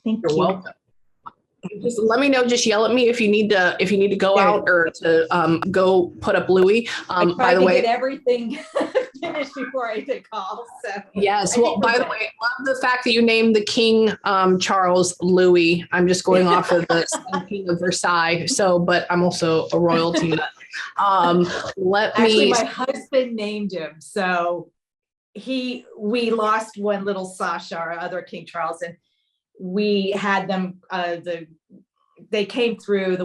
Thank You're you. welcome. Just let me know. Just yell at me if you need to go out or to go put up Louis. By the way, get everything finished before I take calls. So yes. Well, by the way, I love the fact that you named the King Charles Louis. I'm just going off of the King of Versailles. So, but I'm also a royalty nut. Actually, my husband named him. So we lost one little Sasha, our other King Charles, and we had them, the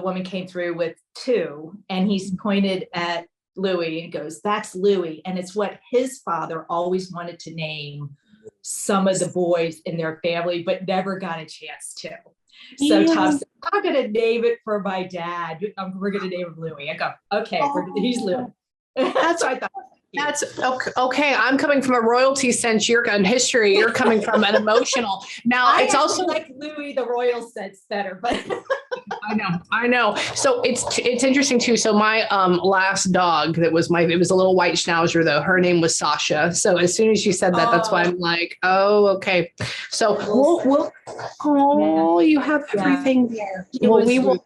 woman came through with two, and he's pointed at Louis and goes, "That's Louis." And it's what his father always wanted to name some of the boys in their family, but never got a chance to. So Tom said, "I'm going to name it for my dad. We're going to name him Louis." I go, "Okay, he's Louis." That's what I thought. That's okay. I'm coming from a royalty sense. You're in history. You're coming from an emotional. Now it's also like Louis the royal sense better, but I know. So it's interesting too. So my last dog it was a little white schnauzer though. Her name was Sasha. So as soon as you said that, that's why I'm like, oh, okay. So you have everything there. Well,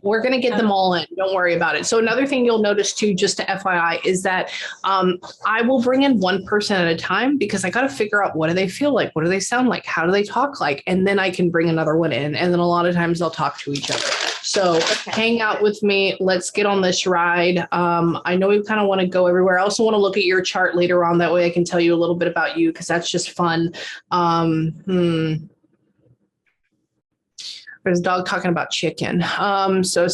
we're going to get them all in. Don't worry about it. So another thing you'll notice too, just to FYI, is that I will bring in one person at a time because I got to figure out what do they feel like? What do they sound like? How do they talk like? And then I can bring another one in. And then a lot of times they'll talk to each other. So hang out with me. Let's get on this ride. I know we kind of want to go everywhere. I also want to look at your chart later on. That way I can tell you a little bit about you because that's just fun. There's a dog talking about chicken. So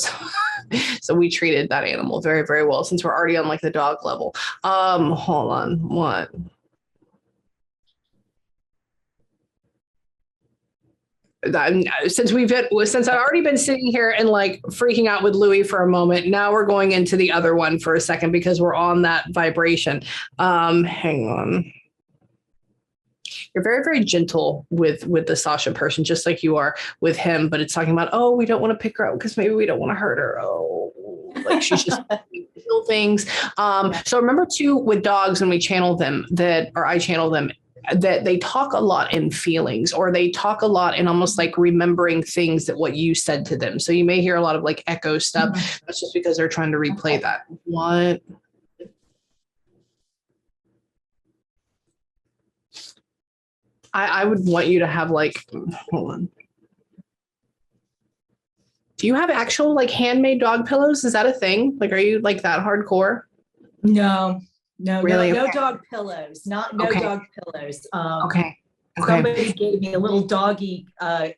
we treated that animal very, very well since we're already on like the dog level. Hold on. What? Since I've already been sitting here and like freaking out with Louis for a moment, now we're going into the other one for a second because we're on that vibration. Hang on. You're very, very gentle with the Sasha person, just like you are with him. But it's talking about, oh, we don't want to pick her up because maybe we don't want to hurt her. Oh, like she's just feel things. So remember too, with dogs, when we channel them I channel them, that they talk a lot in feelings, or they talk a lot in almost like remembering things that what you said to them. So you may hear a lot of like echo stuff. Mm-hmm. That's just because they're trying to replay that. What? I would want you to have like, hold on. Do you have actual like handmade dog pillows? Is that a thing? Like, are you like that hardcore? No, really? No dog pillows, dog pillows. Okay. Somebody gave me a little doggy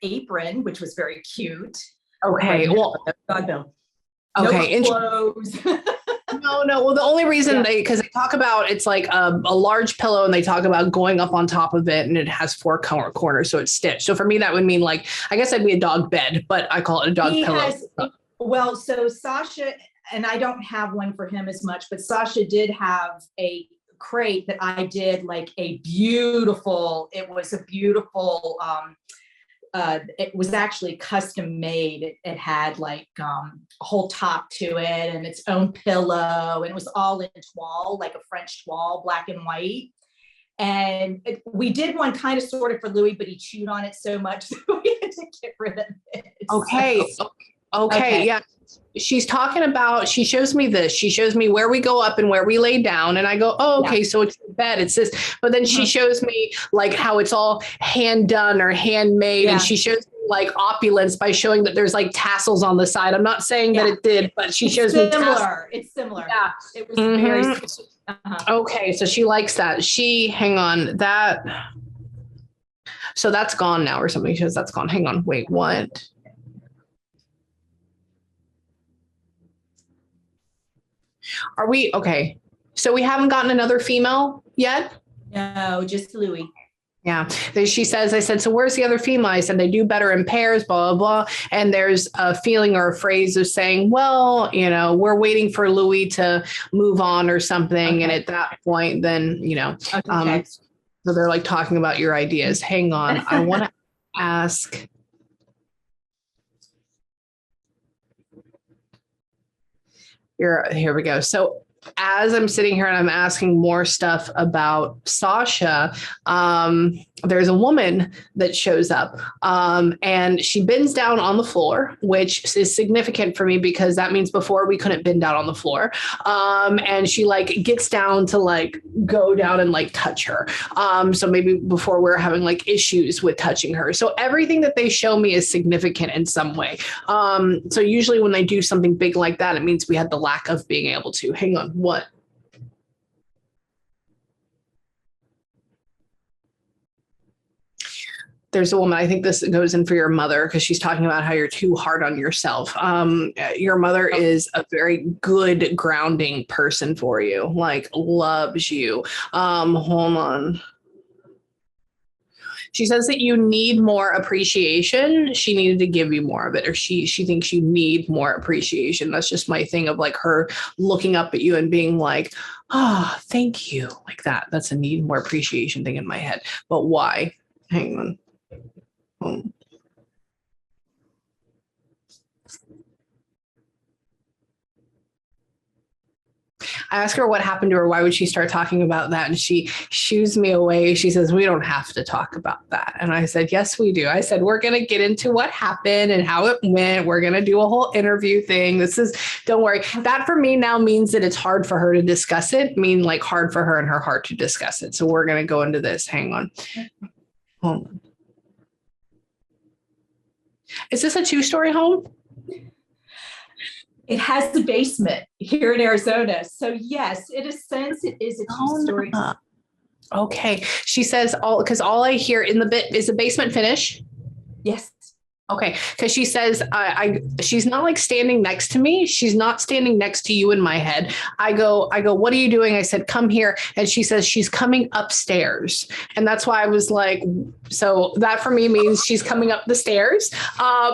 apron, which was very cute. Okay. Well, dog bill. Okay. No clothes. No. Well, the only reason because they talk about it's like a large pillow, and they talk about going up on top of it, and it has four corners, so it's stitched. So for me, that would mean like, I guess that'd be a dog bed, but I call it a dog pillow. So Sasha, and I don't have one for him as much, but Sasha did have a crate that I did like it was a beautiful, it was actually custom made. It had like a whole top to it and its own pillow, and it was all in toile, like a French toile, black and white. And we did one kind of sort of for Louis, but he chewed on it so much so we had to get rid of it. Okay. Yeah. She's talking about, she shows me this. She shows me where we go up and where we lay down. And I go, oh, okay. Yeah. So it's the bed. It's this. But then she shows me like how it's all hand done or handmade. Yeah. And she shows me like opulence by showing that there's like tassels on the side. I'm not saying that it did, but she shows me tassels. It's similar. Yeah. It was very Okay. So she likes that. Hang on, that. So that's gone now or something. She says that's gone. Hang on. Wait, what? Are we okay? So we haven't gotten another female yet? No, just Louis. Yeah. She says, I said, so where's the other female? I said, they do better in pairs, blah, blah, blah. And there's a feeling or a phrase of saying, well, we're waiting for Louis to move on or something. Okay. And at that point, then, okay. So they're like talking about your ideas. Hang on. I want to ask. Here we go. So as I'm sitting here and I'm asking more stuff about Sasha, there's a woman that shows up, and she bends down on the floor, which is significant for me because that means before we couldn't bend down on the floor. And she like gets down to like go down and like touch her. So maybe before we're having like issues with touching her. So everything that they show me is significant in some way. So usually when they do something big like that, it means we had the lack of being able to. Hang on, what? There's a woman, I think this goes in for your mother because she's talking about how you're too hard on yourself. Your mother is a very good grounding person for you, like loves you. Hold on. She says that you need more appreciation. She needed to give you more of it, or she thinks you need more appreciation. That's just my thing of like her looking up at you and being like, oh, thank you. Like that. That's a need more appreciation thing in my head. But why? Hang on. I asked her what happened to her. Why would she start talking about that? And she shoos me away. She says, we don't have to talk about that. And I said, yes, we do. I said, we're going to get into what happened and how it went. We're going to do a whole interview thing. Don't worry. That for me now means that it's hard for her to discuss it. Like hard for her in her heart to discuss it. So we're going to go into this. Hang on. Hold on. Is this a 2-story home? It has a basement here in Arizona. So yes, in a sense, it is a 2-story. No. Okay. She says because all I hear in is the basement finish. Yes. Okay. Because she says she's not like standing next to me. She's not standing next to you in my head. I go, what are you doing? I said, come here. And she says she's coming upstairs. And that's why I was like, so that for me means she's coming up the stairs.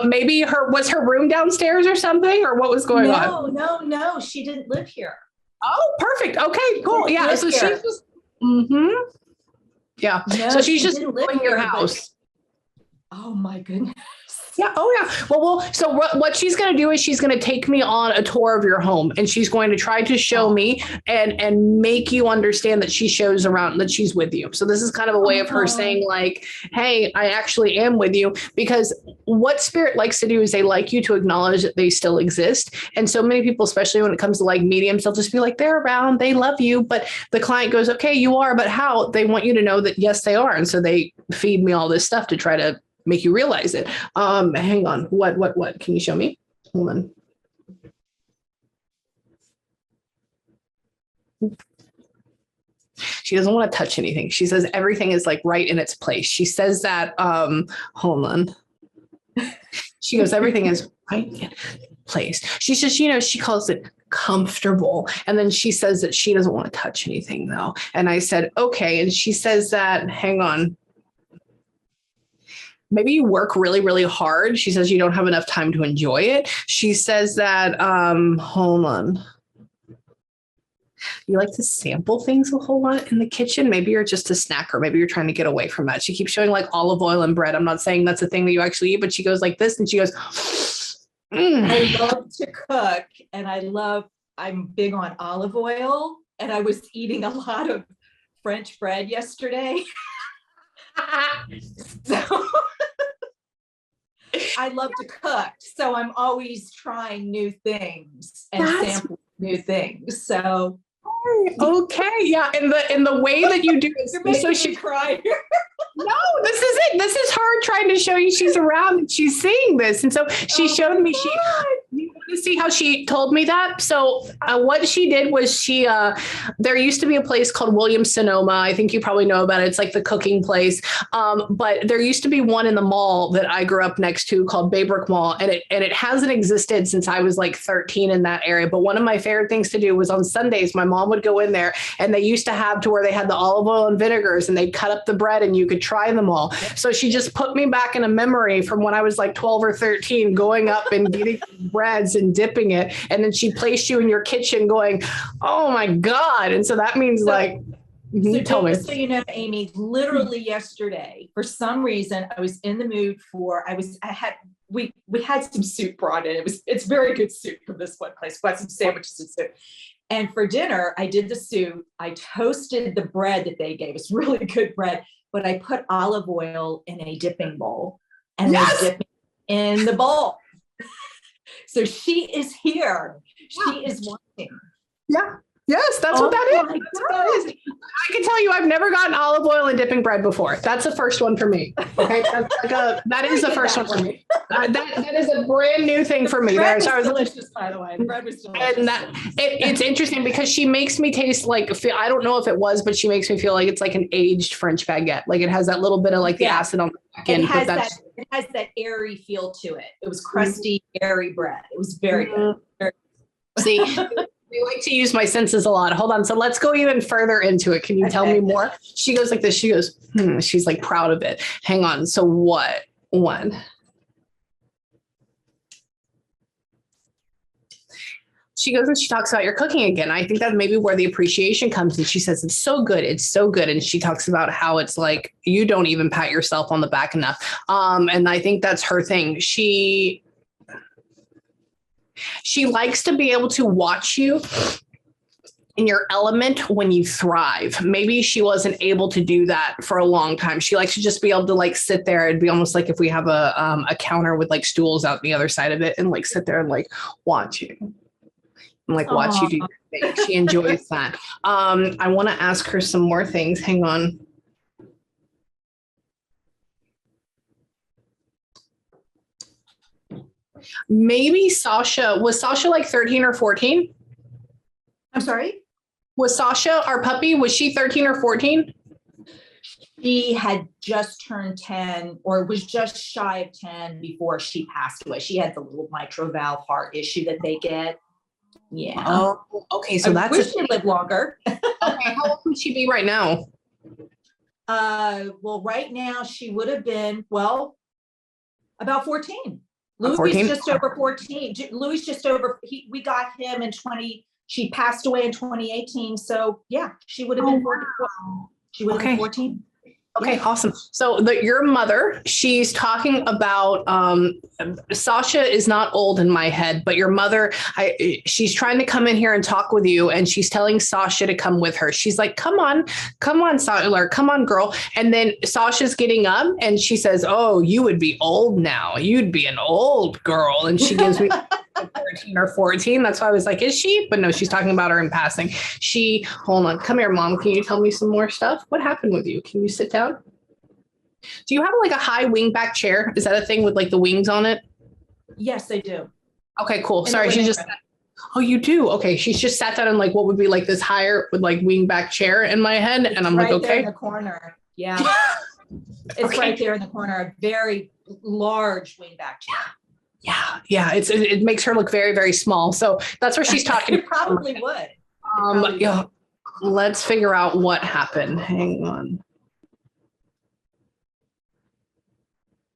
Maybe was her room downstairs or something, or what was going on? No. She didn't live here. Oh, perfect. Okay, cool. Yeah. So she's just, yeah. No, so she's just in your house. Oh my goodness. Yeah. Oh, yeah. Well, so what she's going to do is she's going to take me on a tour of your home, and she's going to try to show me and make you understand that she shows around, that she's with you. So this is kind of a way of her saying like, hey, I actually am with you, because what spirit likes to do is they like you to acknowledge that they still exist. And so many people, especially when it comes to like mediums, they'll just be like, they're around, they love you. But the client goes, okay, you are, but how? They want you to know that, yes, they are. And so they feed me all this stuff to try to make you realize it. Hang on. What? Can you show me? Hold on. She doesn't want to touch anything. She says everything is like right in its place. She says that, hold on. She goes, everything is right in place. She says, she calls it comfortable. And then she says that she doesn't want to touch anything though. And I said, okay. And she says that, hang on. Maybe you work really, really hard. She says you don't have enough time to enjoy it. She says that, hold on. You like to sample things a whole lot in the kitchen. Maybe you're just a snacker. Maybe you're trying to get away from that. She keeps showing like olive oil and bread. I'm not saying that's a thing that you actually eat, but she goes like this and she goes, I love to cook, and I'm big on olive oil, and I was eating a lot of French bread yesterday. So I love to cook, so I'm always trying new things and sampling new things. So okay, yeah, in the way that you do it, you're making me cry. No, this is it. This is her trying to show you she's around and she's seeing this. And so she showed me, you want to see how she told me that? So what she did was there used to be a place called Williams Sonoma. I think you probably know about it. It's like the cooking place. But there used to be one in the mall that I grew up next to called Baybrook Mall. And it hasn't existed since I was like 13 in that area. But one of my favorite things to do was on Sundays, my mom would go in there, and they used to have to where they had the olive oil and vinegars, and they'd cut up the bread and you could try them all. So she just put me back in a memory from when I was like 12 or 13, going up and getting breads and dipping it. And then she placed you in your kitchen going, oh my God. And so that means tell me. So, Amy, literally yesterday, for some reason, I was in the mood we had some soup brought in. It's very good soup from this one place. We had some sandwiches and soup. And for dinner, I did the soup. I toasted the bread that they gave us, really good bread, but I put olive oil in a dipping bowl and was dipping in the bowl. So she is here. She is watching. Yeah. Yes, that's what that is. That's what that is. I can tell you, I've never gotten olive oil and dipping bread before. That's the first one for me. Okay, that is the first one for me. That is a brand new thing for me. Bread was delicious, by the way. The bread was delicious. And it's interesting because she makes me taste like, I don't know if it was, but she makes me feel like it's like an aged French baguette. Like it has that little bit of like the acid on the back end. It has that airy feel to it. It was crusty, airy bread. It was very good. See. I like to use my senses a lot. Hold on. So let's go even further into it. Can you tell me more? She goes like this. She goes, she's like proud of it. Hang on. So what? One. She goes and she talks about your cooking again. I think that maybe where the appreciation comes in. She says, it's so good. It's so good. And she talks about how it's like, you don't even pat yourself on the back enough. And I think that's her thing. She likes to be able to watch you in your element when you thrive. Maybe she wasn't able to do that for a long time. She likes to just be able to like sit there. It'd be almost like if we have a counter with like stools out the other side of it and like sit there and like watch you and like watch you do your thing. She enjoys that. I want to ask her some more things. Hang on. Maybe Sasha, was Sasha like 13 or 14? I'm sorry? Was Sasha, our puppy, was she 13 or 14? She had just turned 10 or was just shy of 10 before she passed away. She had the little mitral valve heart issue that they get. Yeah. Oh, okay. So I wish she lived longer. Okay. How old would she be right now? Well, right now she would have been, about 14. Louis 14? Just over 14. Louis just over, we got him in she passed away in 2018. So yeah, she would have been 14. Wow. She would have been 14. Okay, yeah. Awesome. So your mother, she's talking about, Sasha is not old in my head, but your mother, she's trying to come in here and talk with you. And she's telling Sasha to come with her. She's like, come on, Sasha, come on, girl. And then Sasha's getting up and she says, oh, you would be old now. You'd be an old girl. And she gives me 13 or 14. That's why I was like, is she? But no, she's talking about her in passing. Hold on. Come here, Mom. Can you tell me some more stuff? What happened with you? Can you sit down? Do you have like a high wingback chair? Is that a thing with like the wings on it? Yes, I do. Okay, cool. Sorry, she just, oh, you do? Okay. She's just sat down in like what would be like this higher with like wingback chair in my head. And I'm like, right there okay. In the corner. Yeah. It's right there in the corner, a very large wingback chair. Yeah. It makes her look very, very small. So that's where she's talking. It probably would. Yeah. Let's figure out what happened. Hang on.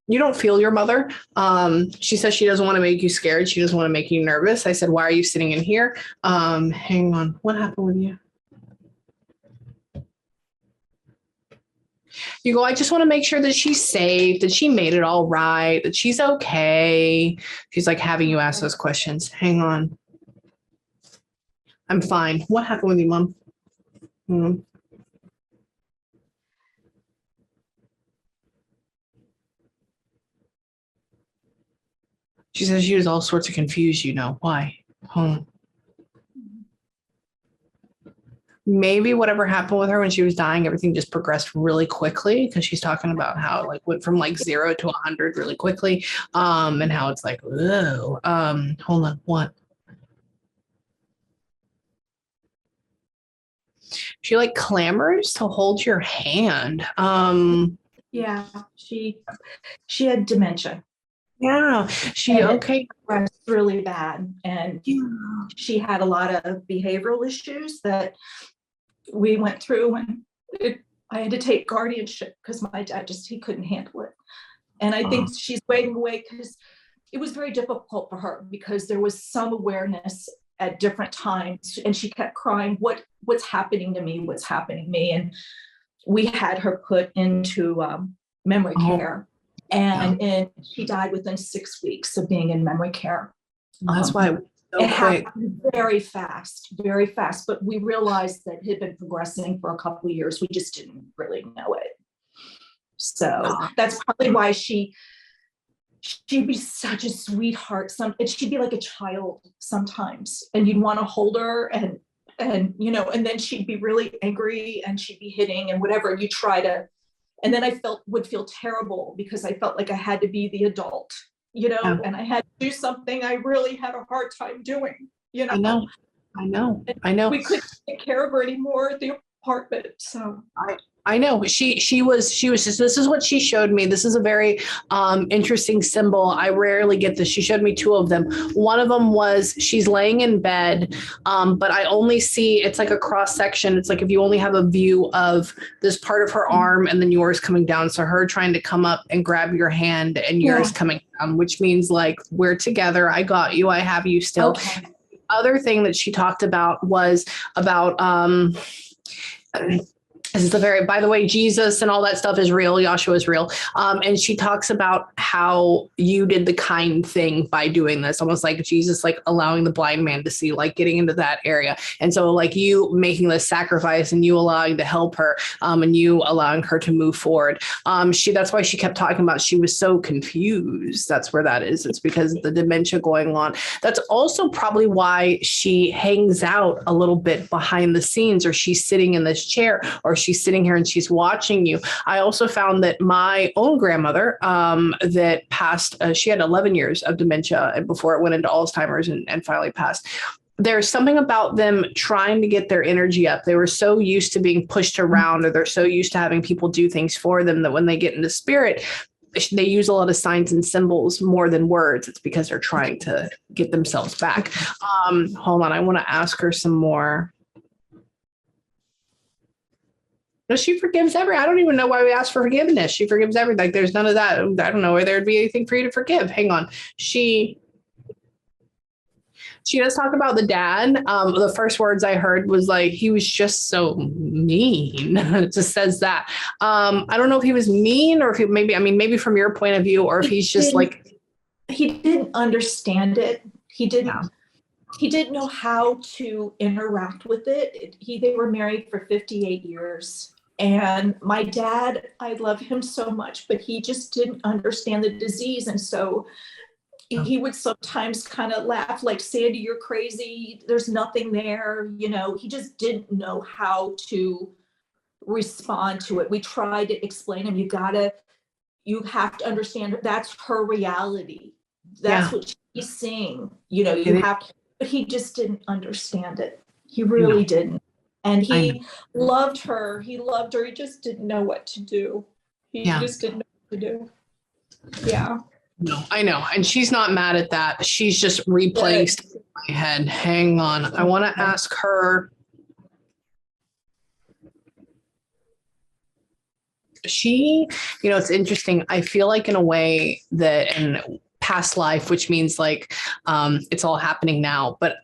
You don't feel your mother. She says she doesn't want to make you scared. She doesn't want to make you nervous. I said, why are you sitting in here? Hang on. What happened with you? You go, I just want to make sure that she's safe, that she made it all right, that she's okay. She's like having you ask those questions. Hang on. I'm fine. What happened with you, Mom? She says she was all sorts of confused, Why? Maybe whatever happened with her when she was dying, everything just progressed really quickly because she's talking about how it like went from like 0 to 100 really quickly. And how it's like, whoa, hold on, what? She like clamors to hold your hand. Yeah, she had dementia. Yeah, okay. Was really bad, and she had a lot of behavioral issues that we went through, and I had to take guardianship because my dad he couldn't handle it. And I think she's waiting away because it was very difficult for her because there was some awareness at different times, and she kept crying, what's happening to me? What's happening to me? And we had her put into memory care. And she died within 6 weeks of being in memory care. That's why It happened very fast, but we realized that it had been progressing for a couple of years. We just didn't really know it. So that's probably why she'd be such a sweetheart. She'd be like a child sometimes, and you'd want to hold her and and then she'd be really angry and she'd be hitting and whatever. And you try to, and then I would feel terrible because I felt like I had to be the adult, and I had to do something I really had a hard time doing, I know. We couldn't take care of her anymore at the apartment. So I know she was just, this is what she showed me. This is a very interesting symbol. I rarely get this. She showed me two of them. One of them was she's laying in bed, but I only see, it's like a cross section. It's like if you only have a view of this part of her arm and then yours coming down. So her trying to come up and grab your hand and yours coming down, which means like, we're together. I got you. I have you still. Okay. The other thing that she talked about was about, this is by the way, Jesus and all that stuff is real. Yahshua is real. And she talks about how you did the kind thing by doing this, almost like Jesus, like allowing the blind man to see, like getting into that area. And so like you making this sacrifice and you allowing to help her and you allowing her to move forward. That's why she kept talking about, she was so confused. That's where that is. It's because of the dementia going on. That's also probably why she hangs out a little bit behind the scenes, or she's sitting in this chair, or she's sitting here and she's watching you. I also found that my own grandmother that passed, she had 11 years of dementia before it went into Alzheimer's and finally passed. There's something about them trying to get their energy up. They were so used to being pushed around, or they're so used to having people do things for them, that when they get into spirit, they use a lot of signs and symbols more than words. It's because they're trying to get themselves back. Hold on. I want to ask her some more. No, she forgives everything. I don't even know why we ask for forgiveness. She forgives everything. Like, there's none of that. I don't know where there'd be anything for you to forgive. Hang on. She does talk about the dad. The first words I heard was like, he was just so mean. It just says that. I don't know if he was mean, or if he maybe from your point of view, or if he's just like. He didn't understand it. He didn't know how to interact with it. They were married for 58 years. And my dad, I love him so much, but he just didn't understand the disease. And so he would sometimes kind of laugh like, Sandy, you're crazy. There's nothing there. He just didn't know how to respond to it. We tried to explain him, you have to understand that's her reality. That's what she's seeing. You have to. But he just didn't understand it. He really didn't. And he loved her. He just didn't know what to do. He just didn't know what to do. Yeah. No, I know. And she's not mad at that. She's just replaying stuff in my head. Hang on. I want to ask her. It's interesting. I feel like in a way that, and past life, which means like it's all happening now, but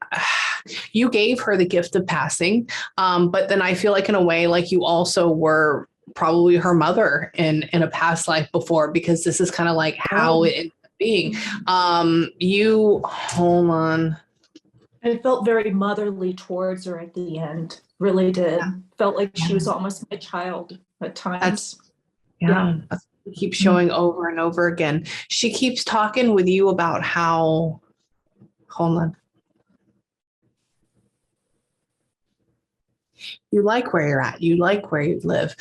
you gave her the gift of passing, but then I feel like in a way like you also were probably her mother in a past life before, because this is kind of like how it ended up being. Hold on, I felt very motherly towards her at the end, really did. Felt like she was almost my child at times. Keeps showing over and over again. She keeps talking with you about how, hold on. You like where you're at. You like where you live.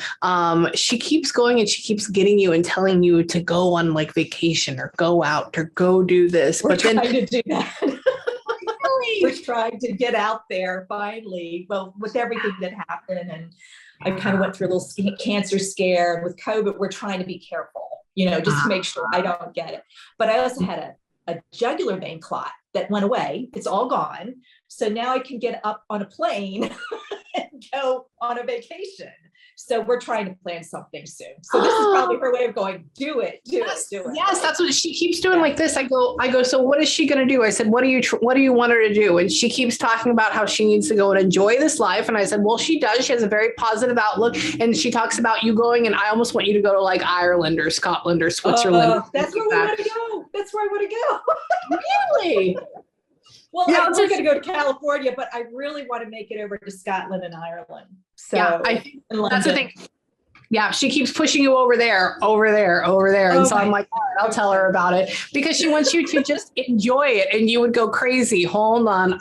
She keeps going and she keeps getting you and telling you to go on like vacation or go out or go do this. We're trying to do that. We're trying to get out there finally. Well, with everything that happened, and I kind of went through a little cancer scare, and with COVID, we're trying to be careful, just to make sure I don't get it. But I also had a jugular vein clot that went away. It's all gone. So now I can get up on a plane and go on a vacation. So we're trying to plan something soon. So this is probably her way of going, do it. Yes, that's what she keeps doing like this. I go, so what is she going to do? I said, what do you want her to do? And she keeps talking about how she needs to go and enjoy this life. And I said, well, she does. She has a very positive outlook. And she talks about you going, and I almost want you to go to like Ireland or Scotland or Switzerland. That's where we want to go. That's where I want to go. Really? Well, we're going to go to California, but I really want to make it over to Scotland and Ireland. So yeah, I think that's the thing. Yeah, she keeps pushing you over there. And so I'm like, all right, I'll tell her about it because she wants you to just enjoy it and you would go crazy. Hold on.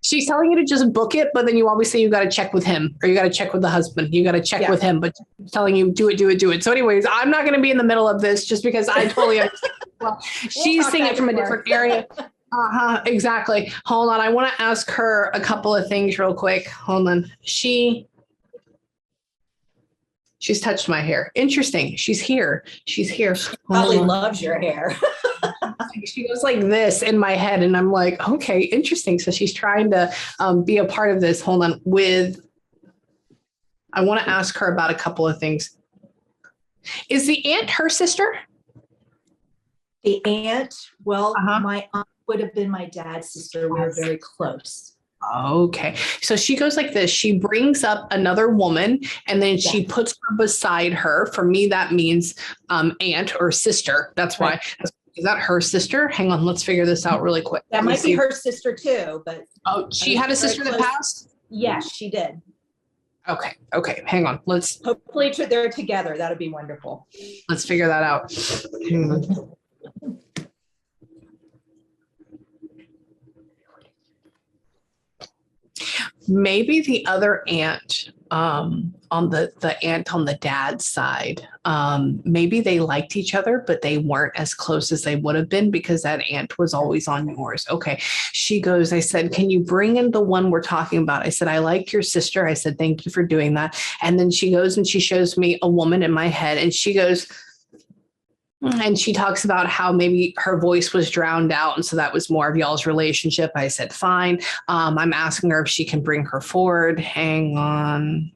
She's telling you to just book it, but then you always say you got to check with him or you got to check with the husband. You got to check with him, but she's telling you do it. So anyways, I'm not going to be in the middle of this just because I totally understand. Well, she's seeing it from a different area. Exactly. Hold on. I want to ask her a couple of things real quick. Hold on. She's touched my hair. Interesting. She's here. Probably loves your hair. She goes like this in my head. And I'm like, okay, interesting. So she's trying to be a part of this. Hold on. I want to ask her about a couple of things. Is the aunt her sister? The aunt? Well, my aunt would have been my dad's sister. We were very close. Okay. So she goes like this. She brings up another woman and then she puts her beside her. For me, that means aunt or sister. That's why. Is that her sister? Hang on. Let's figure this out really quick. That might be her sister too, but. Oh, she had a sister that passed? Yes, she did. Okay. Hang on. Hopefully they're together. That'd be wonderful. Let's figure that out. Hang on. Maybe the other aunt on the aunt on the dad's side, maybe they liked each other, but they weren't as close as they would have been because that aunt was always on yours. Okay. She goes, I said, can you bring in the one we're talking about? I said, I like your sister. I said, thank you for doing that. And then she goes and she shows me a woman in my head and she goes, and she talks about how maybe her voice was drowned out. And so that was more of y'all's relationship. I said, fine. I'm asking her if she can bring her forward. Hang on.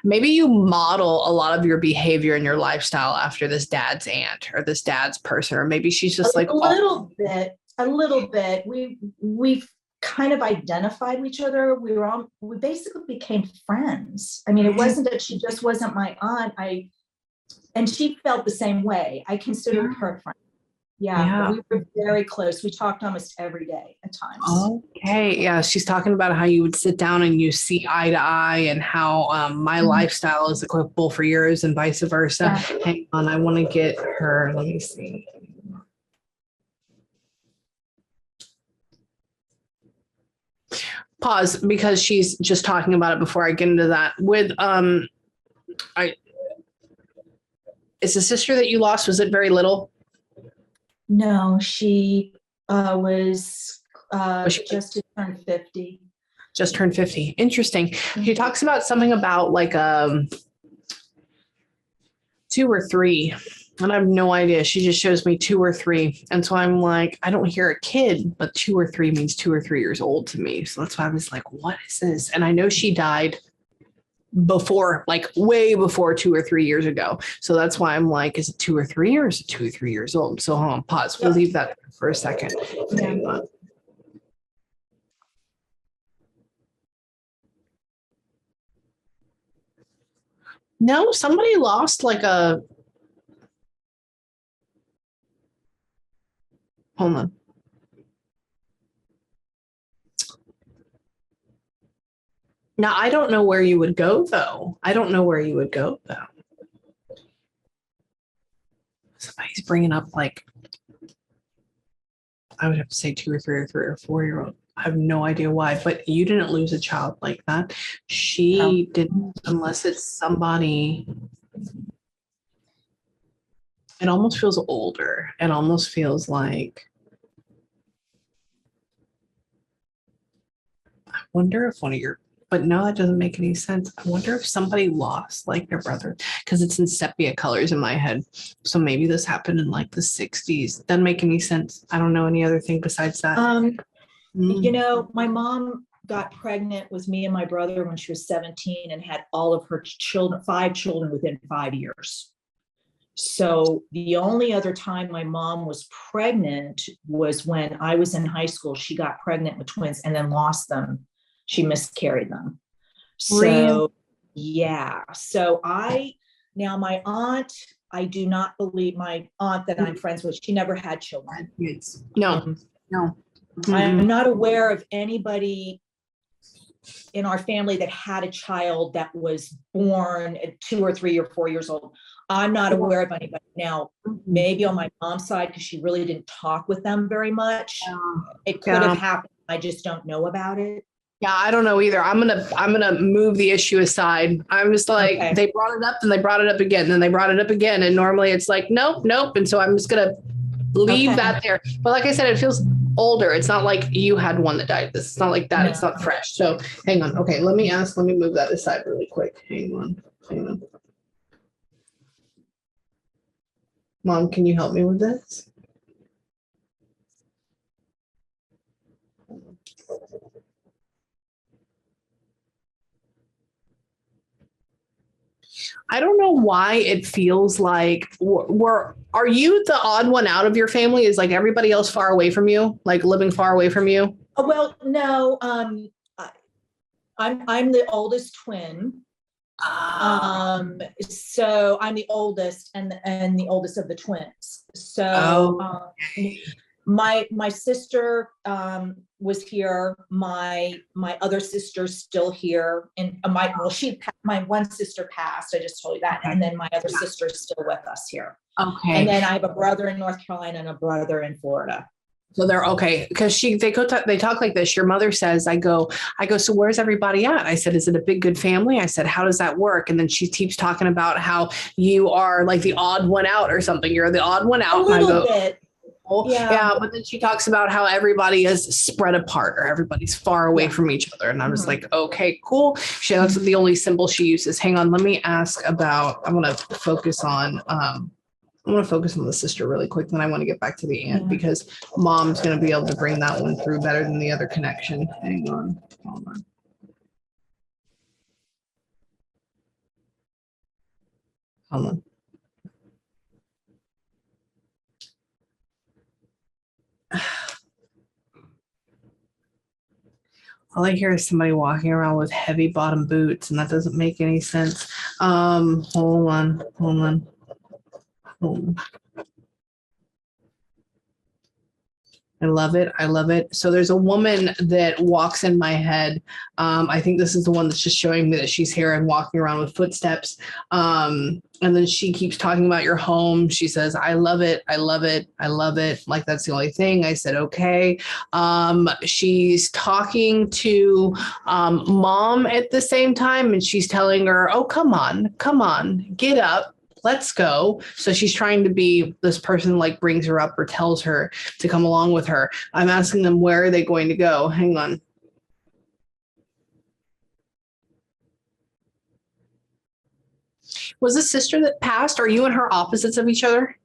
Maybe you model a lot of your behavior and your lifestyle after this dad's aunt or this dad's person, or maybe she's just like a little bit. We've kind of identified with each other. We basically became friends. I mean, it wasn't that she just wasn't my aunt. And she felt the same way. I considered her a friend. Yeah, we were very close. We talked almost every day at times. Okay. Yeah. She's talking about how you would sit down and you see eye to eye and how my lifestyle is equitable for yours and vice versa. Yeah. Hang on. I want to get her. Let me see. Pause because she's just talking about it before I get into that. With is the sister that you lost, was it very little? No, she was just turned 50. Just turned 50. Interesting. She talks about something about like 2 or 3. And I have no idea. She just shows me 2 or 3. And so I'm like, I don't hear a kid, but 2 or 3 means 2 or 3 years old to me. So that's why I was like, what is this? And I know she died before, like way before 2 or 3 years ago. So that's why I'm like, is it 2 or 3 or is it 2 or 3 years old? So hold on, pause. We'll leave that for a second. Yeah. No, somebody lost like a, hold on. Now, I don't know where you would go, though. Somebody's bringing up, like, I would have to say 2 or 3 or 3 or 4-year-old. I have no idea why, but you didn't lose a child like that. She didn't, unless it's somebody. It almost feels older. It almost feels like, I wonder if one of your, but no, that doesn't make any sense. I wonder if somebody lost like their brother, because it's in sepia colors in my head. So maybe this happened in like the 60s. Doesn't make any sense. I don't know any other thing besides that. You know, my mom got pregnant with me and my brother when she was 17 and had all of her children, 5 children within 5 years. So the only other time my mom was pregnant was when I was in high school. She got pregnant with twins and then lost them. She miscarried them. So, yeah. So now my aunt I do not believe my aunt that I'm friends with, she never had children. No, no. I'm not aware of anybody in our family that had a child that was born at 2 or 3 or 4 years old. I'm not aware of anybody. Now, maybe on my mom's side, because she really didn't talk with them very much. It could have happened. I just don't know about it. Yeah, I don't know either. I'm gonna move the issue aside. I'm just like, Okay. they brought it up, and they brought it up again, then they brought it up again, and normally it's like, nope, nope. And so I'm just gonna leave that there. But like I said, it feels older. It's not like you had one that died. It's not like that. No. It's not fresh. So hang on. Okay, let me move that aside really quick. Hang on. Mom, can you help me with this? I don't know why it feels like are you the odd one out of your family? Is like everybody else far away from you, like living far away from you? Well, no, I'm the oldest twin. So I'm the oldest and the oldest of the twins. So my sister was here. My other sister's still here, and my one sister passed. I just told you that, and then my other sister's still with us here. Okay. And then I have a brother in North Carolina and a brother in Florida. So they're okay because they talk like this. Your mother says, I go, so where's everybody at? I said, is it a big, good family? I said, how does that work? And then she keeps talking about how you are like the odd one out or something. You're the odd one out. A little bit. Yeah. But then she talks about how everybody is spread apart or everybody's far away from each other. And I was like, okay, cool. That's the only symbol she uses. Hang on. Let me ask about, I want to focus on the sister really quick. Then I want to get back to the aunt because mom's going to be able to bring that one through better than the other connection. Hang on. Hold on. Hold on. All I hear is somebody walking around with heavy bottom boots, and that doesn't make any sense. Hold on. I love it. So there's a woman that walks in my head. I think this is the one that's just showing me that she's here and walking around with footsteps. And then she keeps talking about your home. She says, I love it. Like that's the only thing. I said, okay. She's talking to mom at the same time, and she's telling her, oh, come on, get up. Let's go. So she's trying to be this person, like brings her up or tells her to come along with her. I'm asking them, where are they going to go? Hang on. Was the sister that passed, are you and her opposites of each other?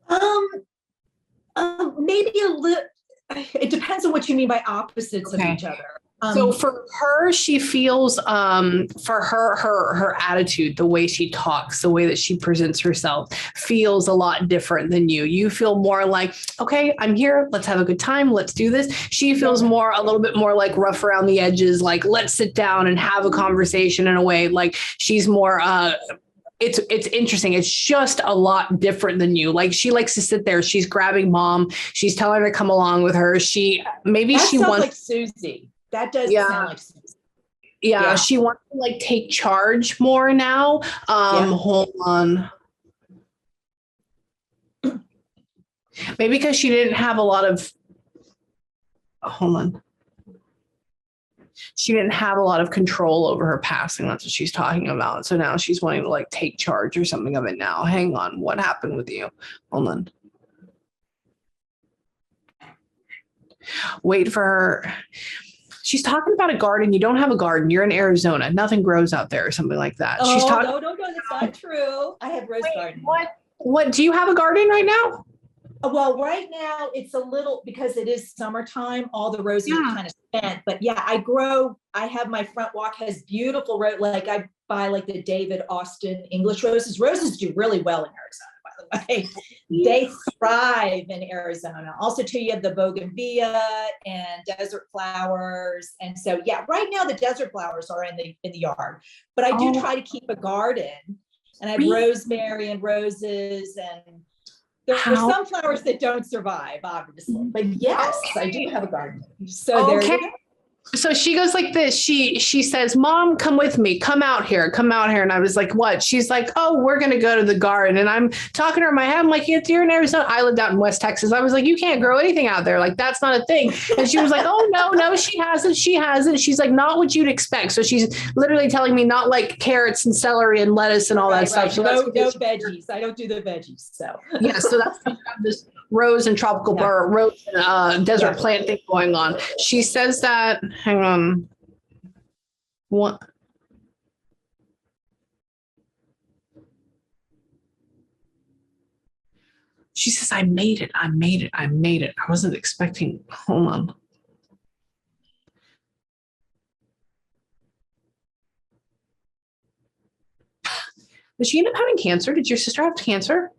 Maybe a little. It depends on what you mean by opposites of each other. So for her, she feels for her attitude, the way she talks, the way that she presents herself feels a lot different than you. You feel more like, okay, I'm here. Let's have a good time. Let's do this. She feels a little bit more like rough around the edges. Like, let's sit down and have a conversation in a way. Like she's more, it's interesting. It's just a lot different than you. Like she likes to sit there. She's grabbing mom. She's telling her to come along with her. She wants like Susie. That does sound like Susie. Yeah, she wants to like take charge more now. Hold on. Maybe because she didn't have a lot of she didn't have a lot of control over her passing. That's what she's talking about. So now she's wanting to like take charge or something of it now. Hang on. What happened with you? Hold on. Wait for her. She's talking about a garden. You don't have a garden. You're in Arizona. Nothing grows out there or something like that. Oh, she's no, that's not true. I have rose garden. What? Do you have a garden right now? Well, right now it's a little, because it is summertime, all the roses are kind of spent. But yeah, I have my front walk has beautiful rose. Like I buy like the David Austin English roses. Roses do really well in Arizona, by the way. They thrive in Arizona. Also too, you have the bougainvillea and desert flowers. And so yeah, right now the desert flowers are in the yard. But I do try to keep a garden. And I have rosemary and roses, and there are some flowers that don't survive, obviously. But yes, I do have a garden. So there you go. So she goes like this. She says, Mom, come with me. Come out here. And I was like, what? She's like, oh, we're going to go to the garden. And I'm talking to her in my head. I'm like, you're in Arizona. I lived out in West Texas. I was like, you can't grow anything out there. Like, that's not a thing. And she was like, oh, no, she hasn't. She's like, not what you'd expect. So she's literally telling me not like carrots and celery and lettuce and all that stuff. So no veggies. I don't do the veggies. So yeah. So that's this rose and tropical rose and desert plant thing going on. She says that, hang on. What? She says, I made it. I wasn't expecting, hold on. Did she end up having cancer? Did your sister have cancer?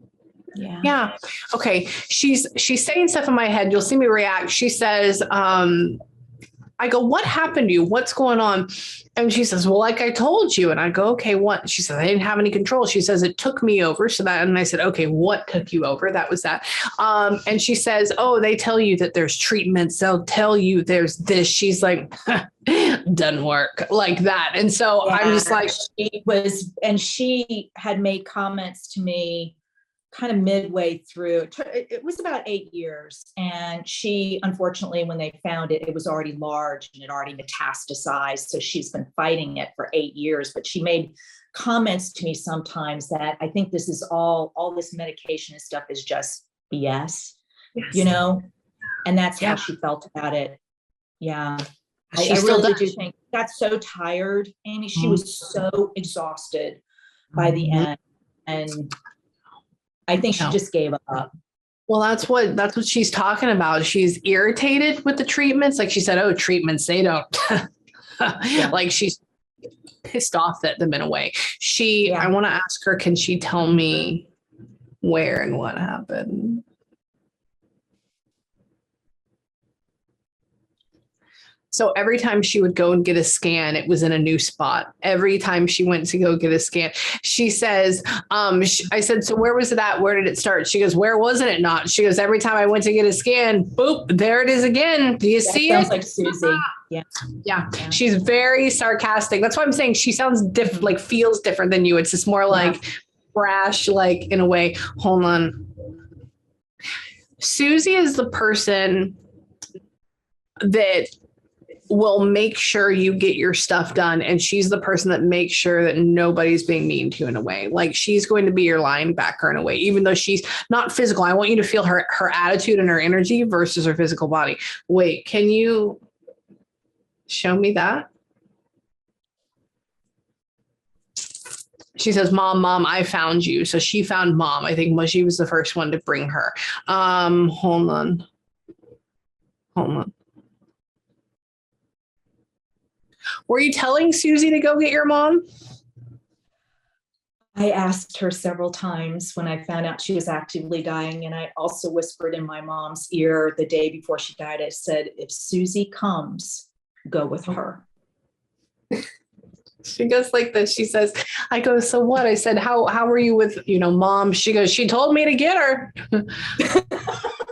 Yeah. Okay. She's saying stuff in my head. You'll see me react. She says, I go, what happened to you? What's going on? And she says, well, like I told you. And I go, okay, what? She says, I didn't have any control. She says, it took me over. So that, and I said, okay, what took you over? That was that. And she says, oh, they tell you that there's treatments. They'll tell you there's this. She's like, doesn't work like that. And so I'm just like, she had made comments to me kind of midway through. It was about 8 years. And she, unfortunately, when they found it, it was already large and it already metastasized. So she's been fighting it for 8 years, but she made comments to me sometimes that I think this is all this medication and stuff is just BS, you know? And that's how she felt about it. Yeah. I really do think that's so tired, Amy. She was so exhausted by the end. And I think she just gave up. Well, that's what she's talking about. She's irritated with the treatments. Like she said, oh, treatments, they don't like she's pissed off at them in a way. I want to ask her, can she tell me where and what happened? So every time she would go and get a scan, it was in a new spot. Every time she went to go get a scan, she says, I said, so where was it at? Where did it start? She goes, where wasn't it not? She goes, every time I went to get a scan, boop, there it is again. Do you see it? Sounds like Susie. Yeah. She's very sarcastic. That's why I'm saying she sounds different, like feels different than you. It's just more like brash, like in a way. Hold on. Susie is the person that will make sure you get your stuff done. And she's the person that makes sure that nobody's being mean to you in a way. Like she's going to be your linebacker in a way, even though she's not physical. I want you to feel her attitude and her energy versus her physical body. Wait, can you show me that? She says, Mom, I found you. So she found Mom. I think she was the first one to bring her. Hold on. Were you telling Susie to go get your mom? I asked her several times when I found out she was actively dying. And I also whispered in my mom's ear the day before she died. I said, if Susie comes, go with her. She goes like this. She says, I go, so what? I said, how were you with, Mom? She goes, she told me to get her.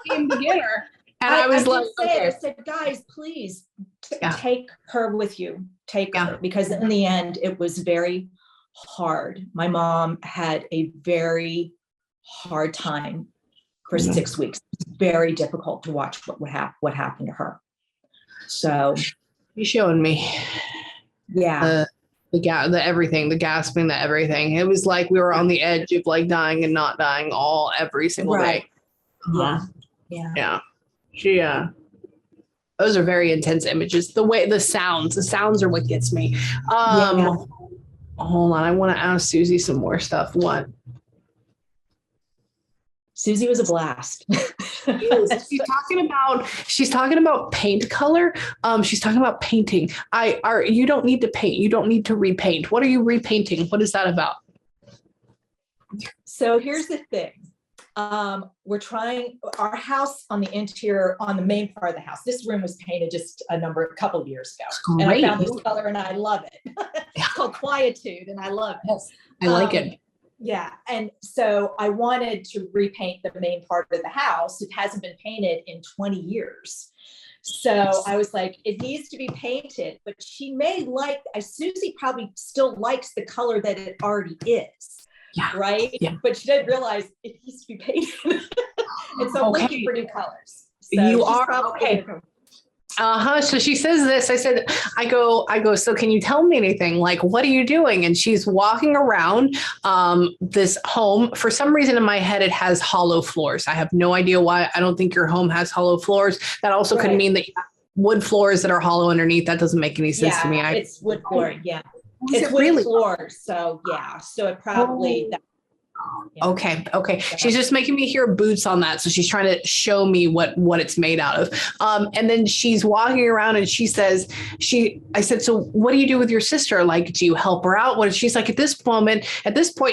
Came to get her. And I was like, okay. I said, guys, please take her with you. Take her. Because in the end, it was very hard. My mom had a very hard time for 6 weeks. It's very difficult to watch what happened to her. So you're showing me. Yeah. The everything, the gasping, the everything. It was like we were on the edge of like dying and not dying every single day. Yeah. Those are very intense images. The sounds are what gets me. Hold on. I want to ask Susie some more stuff. What? Susie was a blast. She's talking about paint color. She's talking about painting. You don't need to paint. You don't need to repaint. What are you repainting? What is that about? So here's the thing. We're trying our house on the interior, on the main part of the house. This room was painted just a couple of years ago. And I found this color and I love it. It's called Quietude and I love it. Yes, I like it. Yeah. And so I wanted to repaint the main part of the house. It hasn't been painted in 20 years. So I was like, it needs to be painted, but she may like, Susie probably still likes the color that it already is. Yeah. Right. Yeah. But she didn't realize it needs to be painted. And so I'm looking for new colors. So you are okay. So she says this. I go, so can you tell me anything? Like, what are you doing? And she's walking around this home. For some reason in my head, it has hollow floors. I have no idea why. I don't think your home has hollow floors. That also could mean that you have wood floors that are hollow underneath. That doesn't make any sense to me. It's wood floor. Yeah. It's wood really? Floors. So yeah. So it probably, yeah. Okay. She's just making me hear boots on that. So she's trying to show me what it's made out of. And then she's walking around and she says, I said, so what do you do with your sister? Like, do you help her out? What? She's like, at this point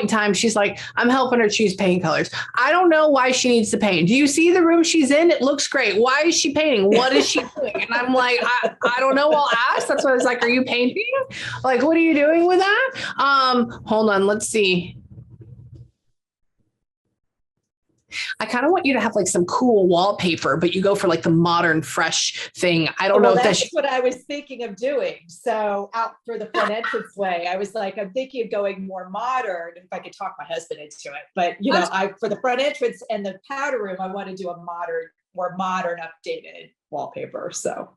in time, she's like, I'm helping her choose paint colors. I don't know why she needs to paint. Do you see the room she's in? It looks great. Why is she painting? What is she doing? And I'm like, I don't know. I'll ask. That's what I was like. Are you painting? Like, what are you doing with that? Hold on. Let's see. I kind of want you to have like some cool wallpaper, but you go for like the modern, fresh thing. I don't know if that's what I was thinking of doing. So out for the front entrance way, I was like, I'm thinking of going more modern if I could talk my husband into it. But for the front entrance and the powder room, I want to do a more modern, updated wallpaper. So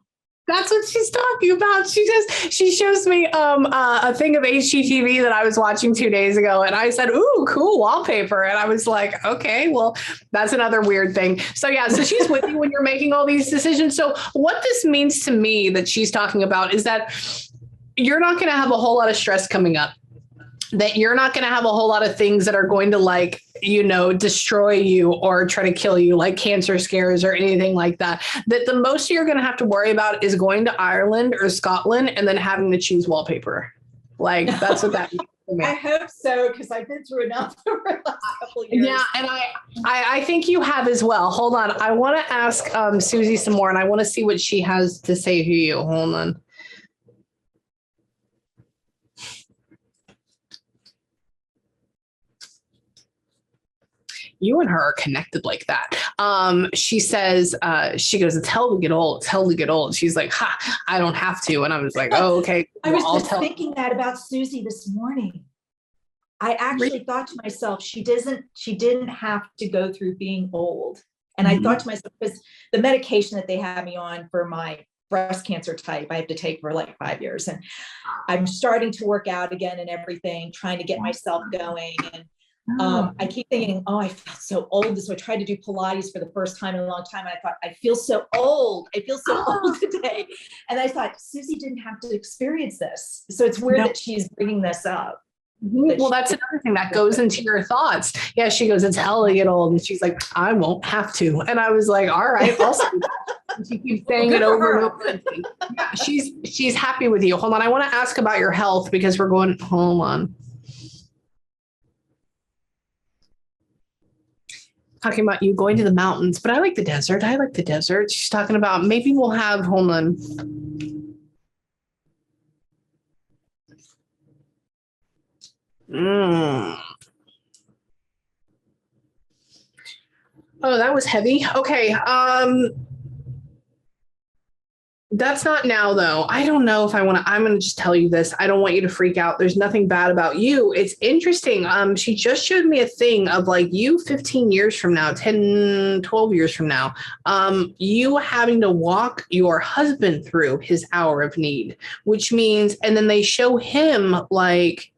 that's what she's talking about. She shows me a thing of HGTV that I was watching 2 days ago. And I said, ooh, cool wallpaper. And I was like, okay, well, that's another weird thing. So yeah, so she's with you when you're making all these decisions. So what this means to me that she's talking about is that you're not going to have a whole lot of stress coming up. That you're not going to have a whole lot of things that are going to destroy you or try to kill you, like cancer scares or anything like that. That the most you're going to have to worry about is going to Ireland or Scotland and then having to choose wallpaper. Like that's what that means. I hope so, because I've been through enough over the last couple of years. Yeah, and I think you have as well. Hold on. I want to ask Susie some more, and I want to see what she has to say to you. Hold on. You and her are connected like that. She says, she goes, it's hell to get old. It's hell to get old. She's like, I don't have to. And I was like, oh, okay. I was just thinking that about Susie this morning. I actually thought to myself, she didn't have to go through being old. And I thought to myself, because the medication that they have me on for my breast cancer type, I have to take for like 5 years. And I'm starting to work out again and everything, trying to get myself going. And I keep thinking, I felt so old. So I tried to do Pilates for the first time in a long time. And I thought, I feel so old. I feel so old today. And I thought, Susie didn't have to experience this. So it's weird that she's bringing this up. Well, that's another thing that goes into your thoughts. Yeah, she goes, it's hell to get old. And she's like, I won't have to. And I was like, all right, I'll say that. And she keeps saying it over and over. Yeah, she's happy with you. Hold on. I want to ask about your health because we're going, hold on. Talking about you going to the mountains, but I like the desert. She's talking about maybe we'll have, hold on. Oh, that was heavy. Okay. That's not now, though. I don't know if I want to. I'm going to just tell you this. I don't want you to freak out. There's nothing bad about you. It's interesting. She just showed me a thing of like you 15 years from now, 10, 12 years from now, you having to walk your husband through his hour of need, which means, and then they show him like,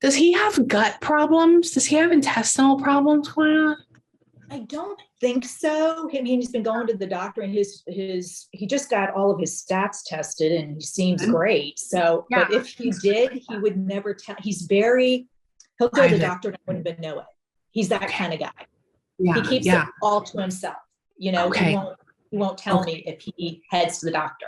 does he have gut problems? Does he have intestinal problems going on? I don't think so. I mean, he's been going to the doctor and he just got all of his stats tested and he seems great. So, yeah. But if he did, he would never tell. He'll go to the doctor and I wouldn't even know it. He's that kind of guy. Yeah, he keeps it all to himself. He won't tell me if he heads to the doctor.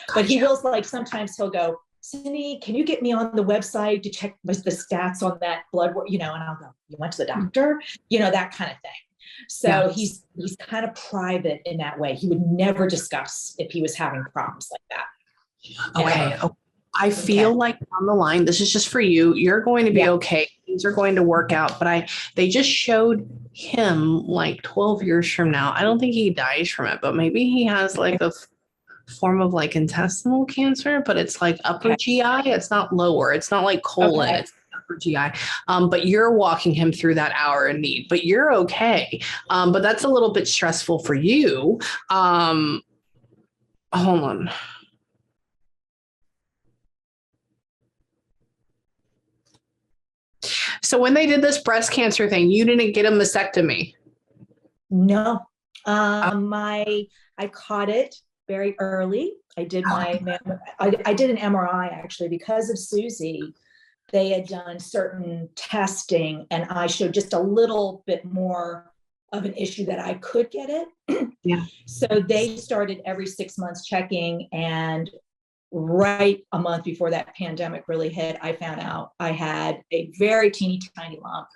Gotcha. But he will, like, sometimes he'll go, Cindy, can you get me on the website to check the stats on that blood work? And I'll go, you went to the doctor? That kind of thing. So he's kind of private in that way. He would never discuss if he was having problems like that. Okay. I feel like on the line, this is just for you. You're going to be okay. Things are going to work out. But they just showed him like 12 years from now. I don't think he dies from it, but maybe he has like a form of like intestinal cancer, but it's like upper GI. It's not lower. It's not like colon. It's upper GI. But you're walking him through that hour in need, but you're okay. But that's a little bit stressful for you. Hold on. So when they did this breast cancer thing, you didn't get a mastectomy? No. I caught it very early. I did I did an MRI actually because of Susie. They had done certain testing and I showed just a little bit more of an issue that I could get it. Yeah. So they started every 6 months checking, and right a month before that pandemic really hit, I found out I had a very teeny tiny lump,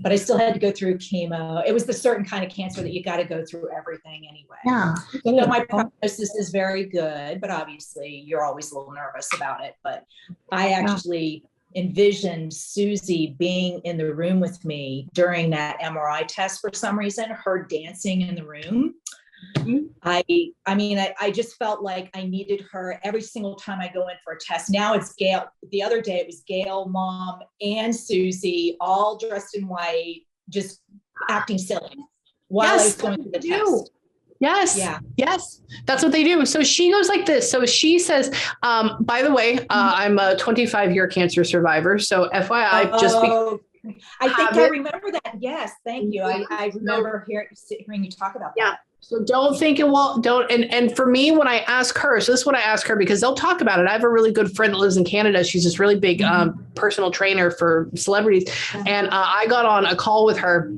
but I still had to go through chemo. It was the certain kind of cancer that you got to go through everything anyway. Yeah. So my prognosis is very good, but obviously you're always a little nervous about it. But I actually envisioned Susie being in the room with me during that MRI test for some reason, her dancing in the room. Mm-hmm. I just felt like I needed her every single time I go in for a test. Now it's Gail. The other day it was Gail, Mom, and Susie all dressed in white, just acting silly while I was going through the test. Yes. Yeah. Yes. That's what they do. So she goes like this. So she says, by the way, I'm a 25-year cancer survivor. So FYI, I think I remember that. Yes. Thank you. I remember hearing you talk about that. So don't think and for me, when I ask her, so this is what I ask her, because they'll talk about it. I have a really good friend that lives in Canada. She's this really big personal trainer for celebrities. And I got on a call with her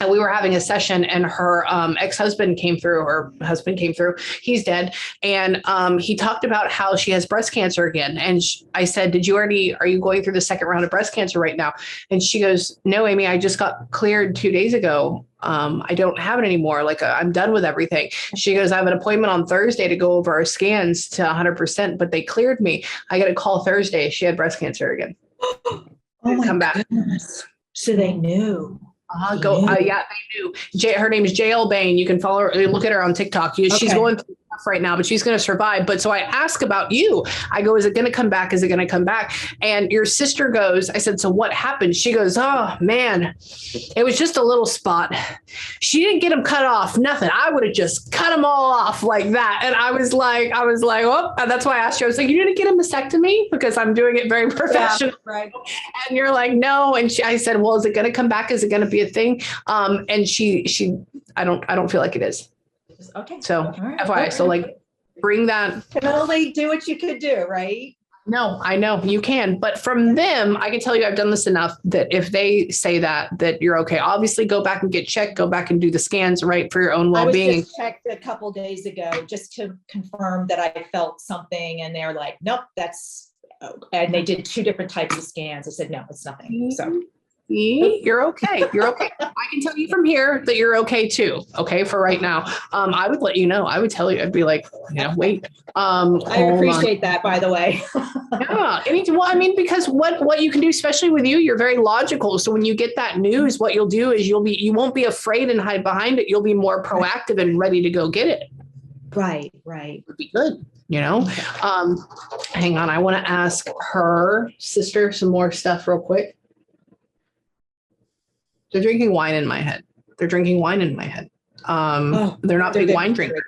and we were having a session, and her ex-husband came through, her husband came through, he's dead. And he talked about how she has breast cancer again. And I said, are you going through the second round of breast cancer right now? And she goes, no, Amy, I just got cleared 2 days ago. I don't have it anymore. Like I'm done with everything. She goes, I have an appointment on Thursday to go over our scans to 100%, but they cleared me. I get a call Thursday. She had breast cancer again. Oh my goodness. So they knew. Yeah, they knew. Her name is JL Bain. You can follow her. Look at her on TikTok. She's going through stuff right now, but she's going to survive. But so I ask about you. I go, is it going to come back? Is it going to come back? And your sister goes, I said, so what happened? She goes, oh man, it was just a little spot. She didn't get them cut off. Nothing. I would have just cut them all off like that. And I was like, oh, and that's why I asked you. I was like, you didn't get a mastectomy? Because I'm doing it very professional. Yeah, right. And you're like, no. And I said, well, is it going to come back? Is it going to be a thing? And I don't feel like it is. Okay. So FYI, so like bring that. You can only do what you could do, right? No, I know you can, but from them, I can tell you I've done this enough that if they say that you're okay, obviously go back and get checked, go back and do the scans, right, for your own well-being. I was just checked a couple days ago just to confirm that I felt something, and they're like, nope, and they did 2 different types of scans. I said, no, it's nothing. So. You're okay. You're okay. I can tell you from here that you're okay too. Okay. For right now. I would let you know. I would tell you, I'd be like, wait. I appreciate that, by the way. Yeah. Because what you can do, especially with you're very logical. So when you get that news, what you'll do is you won't be afraid and hide behind it. You'll be more proactive and ready to go get it. Right. Would be good. Hang on. I want to ask her sister some more stuff real quick. They're drinking wine in my head. They're not big wine drinkers.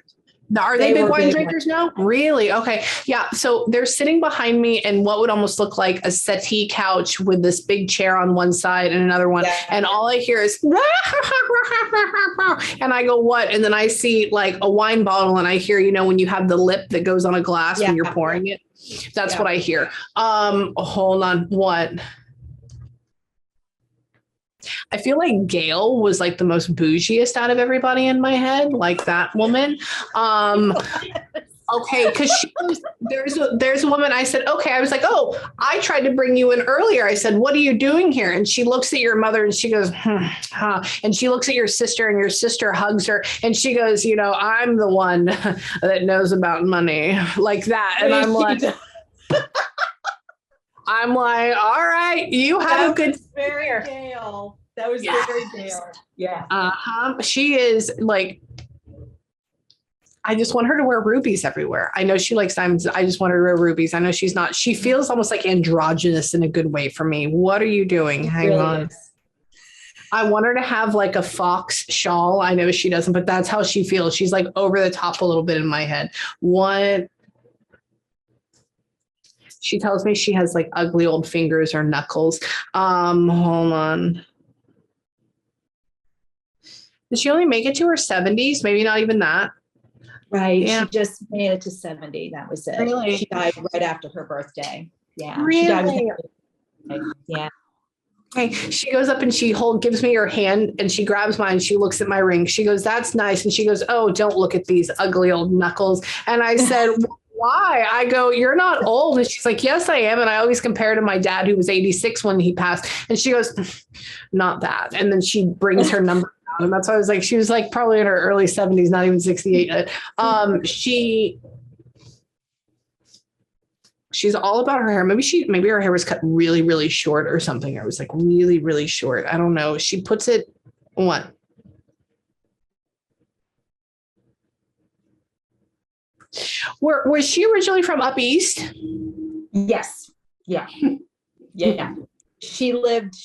Are they big wine drinkers now? Really? Okay. Yeah. So they're sitting behind me in what would almost look like a settee couch with this big chair on one side and another one. Yeah. And all I hear is, and I go, what? And then I see like a wine bottle, and I hear, when you have the lip that goes on a glass when you're pouring it. That's what I hear. Hold on. What? I feel like Gail was like the most bougiest out of everybody in my head, like that woman. Okay, because there's a woman. I said, okay. I was like, oh, I tried to bring you in earlier. I said, what are you doing here? And she looks at your mother and she goes, huh. And she looks at your sister and your sister hugs her and she goes, I'm the one that knows about money, like that. And I'm like, all right, you have a good. Very Gail. That was very Gail. Yeah. She is like. I just want her to wear rubies everywhere. I know she likes diamonds. I just want her to wear rubies. I know she's not. She feels almost like androgynous in a good way for me. What are you doing? Hang on. I want her to have like a fox shawl. I know she doesn't, but that's how she feels. She's like over the top a little bit in my head. What? She tells me she has like ugly old fingers or knuckles. Hold on. Did she only make it to her 70s? Maybe not even that. Right. Yeah. She just made it to 70. That was it. Really? She died right after her birthday. Yeah. Really? Yeah. Okay. She goes up and she gives me her hand and she grabs mine. She looks at my ring. She goes, that's nice. And she goes, oh, don't look at these ugly old knuckles. And I said, why? I go, you're not old. And she's like, yes, I am. And I always compare to my dad, who was 86 when he passed. And she goes, not that. And then she brings her number. And that's why I was like, she was like probably in her early 70s, not even 68 yet. She's all about her hair. Maybe her hair was cut really, really short or something. It was like really, really short. I don't know. She puts it what? Was she originally from up east? Yes. Yeah. Yeah. She lived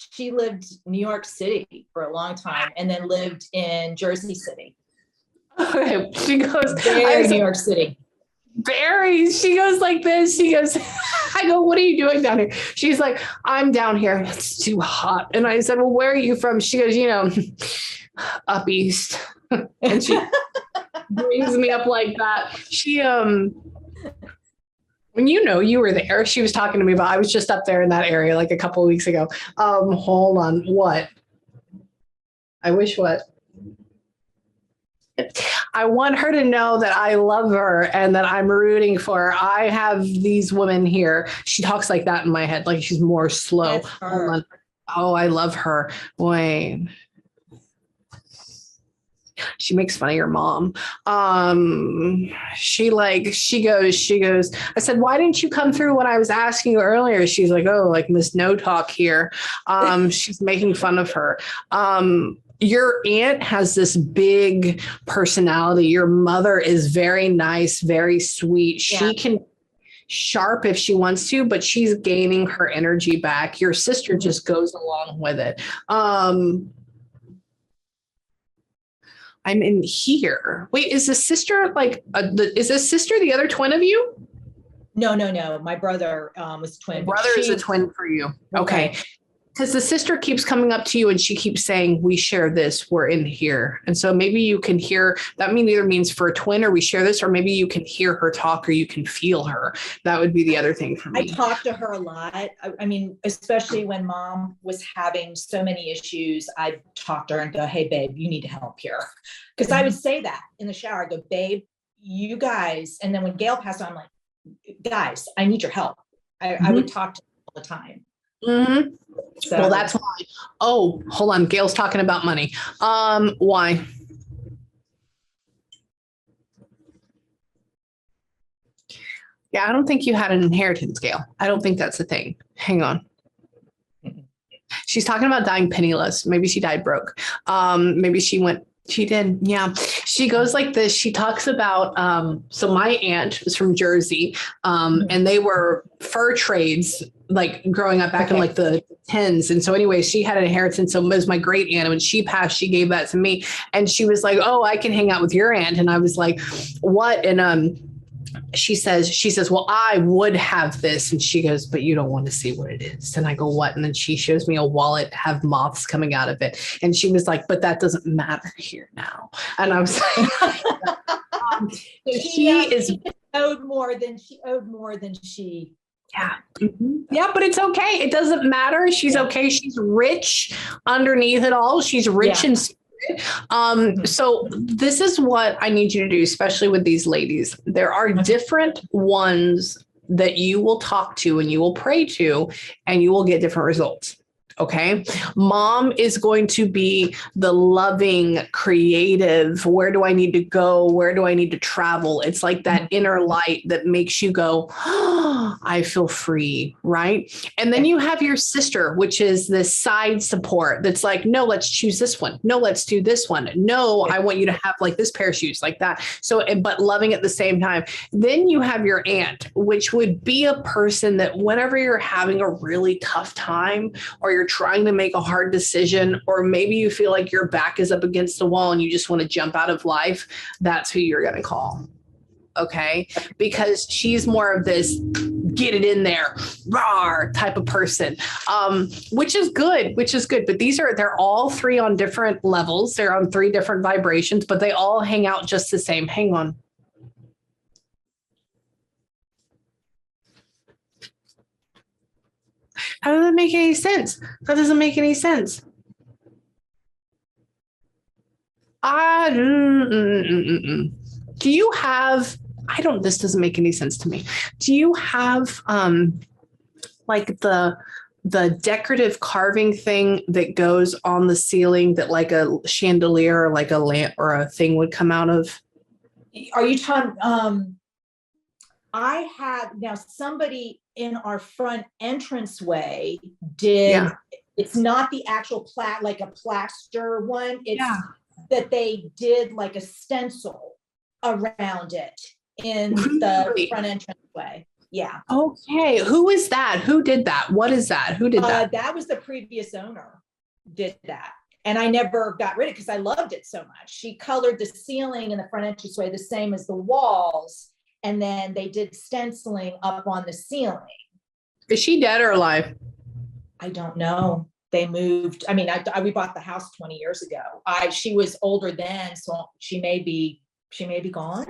New York City for a long time and then lived in Jersey City. Okay. She goes, New York City. Very. She goes like this. She goes, I go, what are you doing down here? She's like, I'm down here. It's too hot. And I said, well, where are you from? She goes, up east. And she brings me up like that. She, when you were there, she was talking to me about, I was just up there in that area like a couple of weeks ago. Hold on. What? I wish what? I want her to know that I love her and that I'm rooting for her. I have these women here. She talks like that in my head, like she's more slow. Oh, I love her. Wait. She makes fun of your mom. She goes, I said, why didn't you come through when I was asking you earlier? She's like, oh, like Miss No Talk here. She's making fun of her. Your aunt has this big personality. Your mother is very nice, very sweet. Yeah. She can sharp if she wants to, but she's gaining her energy back. Your sister just goes along with it. I'm in here. Wait, is the sister is this sister the other twin of you? No. My brother was twin. Brother is a twin for you. Okay. Because the sister keeps coming up to you and she keeps saying, we share this, we're in here. And so maybe you can hear, that either means for a twin or we share this, or maybe you can hear her talk or you can feel her. That would be the other thing for me. I talk to her a lot. I mean, especially when mom was having so many issues, I'd talk to her and go, hey, babe, you need help here. Because I would say that in the shower, I go, babe, you guys. And then when Gail passed on, I'm like, guys, I need your help. I would talk to her all the time. Mm-hmm. So. Well, that's why. Oh, hold on. Gail's talking about money. Why? Yeah, I don't think you had an inheritance, Gail. I don't think that's the thing. Hang on. She's talking about dying penniless. Maybe she died broke. Maybe she did. Yeah. She goes like this. She talks about, so my aunt was from Jersey, and they were fur trades, like growing up back in like the 10s. And so anyway, she had an inheritance. So it was my great aunt. When she passed, she gave that to me. And she was like, oh, I can hang out with your aunt. And I was like, what? And, she says, well, I would have this. And she goes, but you don't want to see what it is. And I go, what? And then she shows me a wallet, have moths coming out of it. And she was like, but that doesn't matter here now. And I was like, she owed more than she. Yeah. Mm-hmm. Yeah, but it's okay. It doesn't matter. She's okay. She's rich underneath it all. She's rich in spirit. So this is what I need you to do, especially with these ladies. There are different ones that you will talk to and you will pray to, and you will get different results. Okay. Mom is going to be the loving, creative. Where do I need to go? Where do I need to travel? It's like that inner light that makes you go, oh, I feel free. Right. And then you have your sister, which is this side support that's like, no, let's choose this one. No, let's do this one. No, I want you to have like this pair of shoes, like that. So, but loving at the same time. Then you have your aunt, which would be a person that whenever you're having a really tough time, or you're trying to make a hard decision, or maybe you feel like your back is up against the wall and you just want to jump out of life, that's who you're going to call. Okay. Because she's more of this get it in there, rawr type of person, which is good. But they're all three on different levels. They're on three different vibrations, but they all hang out just the same. Hang on. How does that make any sense? That doesn't make any sense. Do you have, this doesn't make any sense to me. Do you have like the decorative carving thing that goes on the ceiling that like a chandelier or like a lamp or a thing would come out of? Are you talking, I have now somebody in our front entranceway did, it's not the actual like a plaster one. It's that they did like a stencil around it in the front entranceway. Yeah. Okay. Who is that? Who did that? What is that? Who did that? That was the previous owner did that. And I never got rid of it because I loved it so much. She colored the ceiling in the front entranceway the same as the walls. And then they did stenciling up on the ceiling. Is she dead or alive? I don't know. They moved. I mean, we bought the house 20 years ago. She was older then, so she may be gone.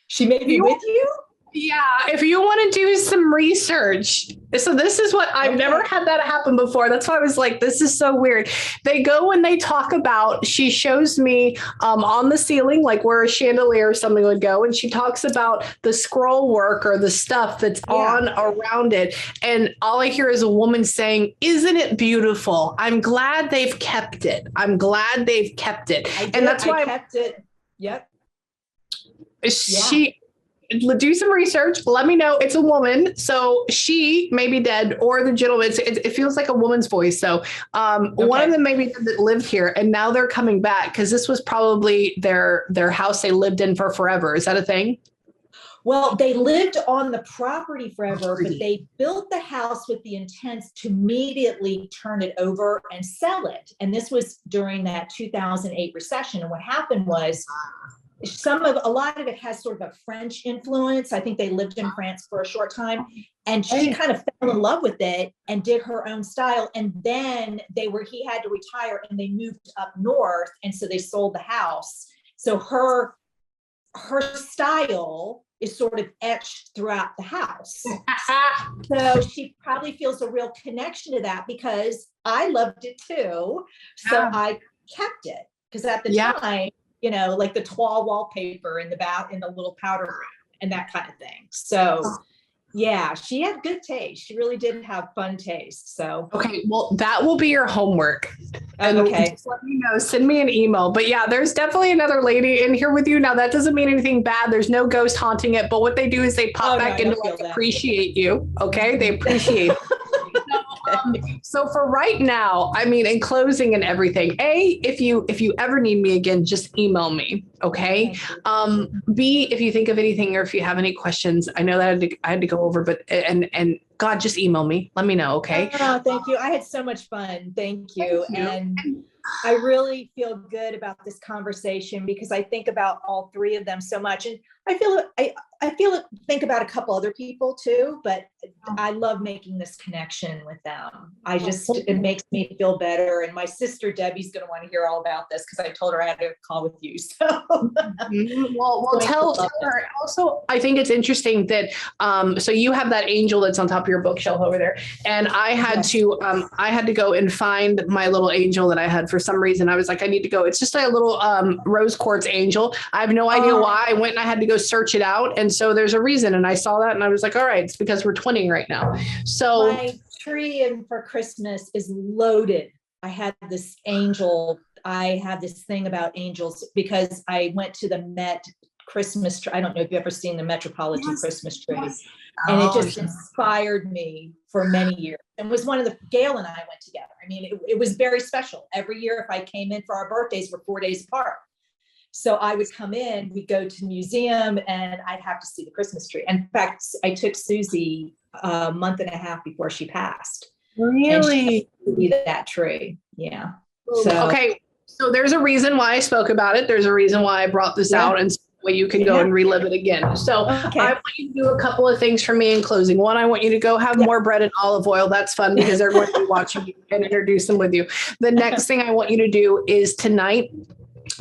She may be with you. Yeah, if you want to do some research. So this is what I've never had that happen before. That's why I was like, this is so weird. They go and they talk about, she shows me on the ceiling, like where a chandelier or something would go. And she talks about the scroll work or the stuff that's on around it. And all I hear is a woman saying, isn't it beautiful? I'm glad they've kept it. I'm glad they've kept it. And that's why I kept it. Yep. Do some research. Let me know. It's a woman. So she may be dead, or the gentleman. It feels like a woman's voice. So one of them maybe that lived here and now they're coming back because this was probably their house they lived in for forever. Is that a thing? Well, they lived on the property forever, but they built the house with the intent to immediately turn it over and sell it. And this was during that 2008 recession. And what happened was a lot of it has sort of a French influence. I think they lived in France for a short time, and she kind of fell in love with it and did her own style. And then he had to retire and they moved up north. And so they sold the house. So her style is sort of etched throughout the house. So she probably feels a real connection to that because I loved it too. So I kept it because at the time, like the toile wallpaper in the little powder room and that kind of thing. So yeah, she had good taste. She really did have fun taste. So okay, well, that will be your homework. And okay, just let me know. Send me an email. But yeah, there's definitely another lady in here with you. Now that doesn't mean anything bad. There's no ghost haunting it. But what they do is they pop back in to appreciate you. Okay, they appreciate. So for right now, I mean, in closing and everything, if you ever need me again, just email me. Okay. B, if you think of anything or if you have any questions, I know that I had to go over, but and God, just email me. Let me know. Okay. Oh, thank you. I had so much fun. Thank you. And I really feel good about this conversation because I think about all three of them so much. And I feel think about a couple other people too, but I love making this connection with them. It makes me feel better. And my sister Debbie's going to want to hear all about this because I told her I had a call with you. So, well, tell her. Also, I think it's interesting that so you have that angel that's on top of your bookshelf over there, and I had to go and find my little angel that I had for some reason. I was like, I need to go. It's just a little rose quartz angel. I have no idea why. I went and I had to go search it out. And so there's a reason. And I saw that and I was like, all right, it's because we're twinning right now. So my tree for Christmas is loaded. I had this angel. I have this thing about angels because I went to the Met Christmas tree. I don't know if you've ever seen the Metropolitan Christmas tree. Yes. And it just inspired me for many years. And was one of Gail and I went together. I mean, it was very special. Every year, if I came in for our birthdays, we're 4 days apart. So I would come in, we'd go to the museum and I'd have to see the Christmas tree. In fact, I took Susie a month and a half before she passed. Really? And she that tree. Yeah. Okay. So there's a reason why I spoke about it. There's a reason why I brought this out, and so you can go and relive it again. So I want you to do a couple of things for me in closing. One, I want you to go have more bread and olive oil. That's fun because they're going to be watching you and introduce them with you. The next thing I want you to do is tonight,